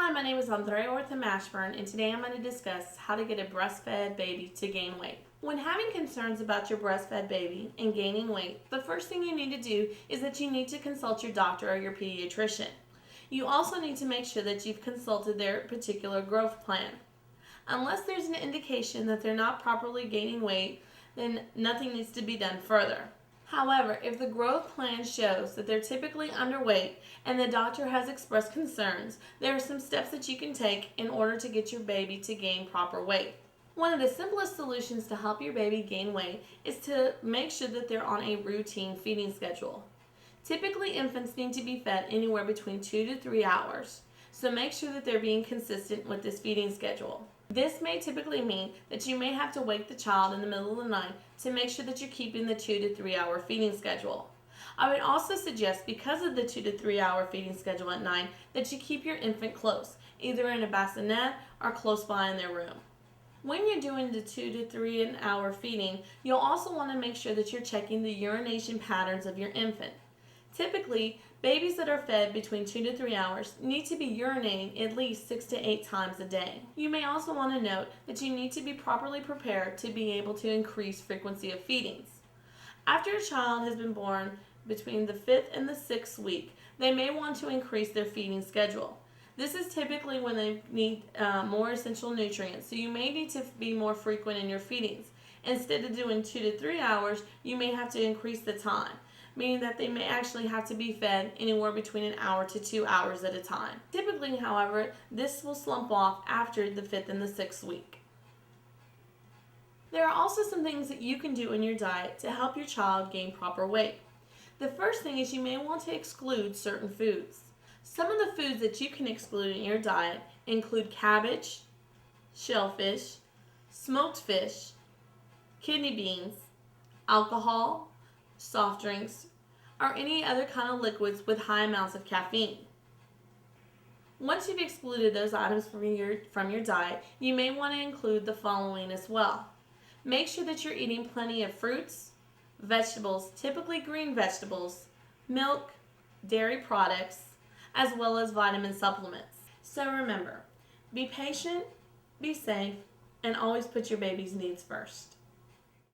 Hi, my name is Andrea Orta Mashburn, and today I'm going to discuss how to get a breastfed baby to gain weight. When having concerns about your breastfed baby and gaining weight, the first thing you need to do is that you need to consult your doctor or your pediatrician. You also need to make sure that you've consulted their particular growth plan. Unless there's an indication that they're not properly gaining weight, then nothing needs to be done further. However, if the growth plan shows that they're typically underweight and the doctor has expressed concerns, there are some steps that you can take in order to get your baby to gain proper weight. One of the simplest solutions to help your baby gain weight is to make sure that they're on a routine feeding schedule. Typically, infants need to be fed anywhere between 2 to 3 hours, so make sure that they're being consistent with this feeding schedule. This may typically mean that you may have to wake the child in the middle of the night to make sure that you're keeping the 2 to 3 hour feeding schedule. I would also suggest, because of the 2 to 3 hour feeding schedule at night, that you keep your infant close, either in a bassinet or close by in their room. When you're doing the 2 to 3 hour feeding, you'll also want to make sure that you're checking the urination patterns of your infant. Typically, babies that are fed between 2 to 3 hours need to be urinating at least 6 to 8 times a day. You may also want to note that you need to be properly prepared to be able to increase frequency of feedings. After a child has been born between the 5th and the 6th week, they may want to increase their feeding schedule. This is typically when they need more essential nutrients, so you may need to be more frequent in your feedings. Instead of doing 2 to 3 hours, you may have to increase the time, meaning that they may actually have to be fed anywhere between an hour to 2 hours at a time. Typically, however, this will slump off after the 5th and the 6th week. There are also some things that you can do in your diet to help your child gain proper weight. The first thing is you may want to exclude certain foods. Some of the foods that you can exclude in your diet include cabbage, shellfish, smoked fish, kidney beans, alcohol, soft drinks, or any other kind of liquids with high amounts of caffeine. Once you've excluded those items from your diet, you may want to include the following as well. Make sure that you're eating plenty of fruits, vegetables, typically green vegetables, milk, dairy products, as well as vitamin supplements. So remember, be patient, be safe, and always put your baby's needs first.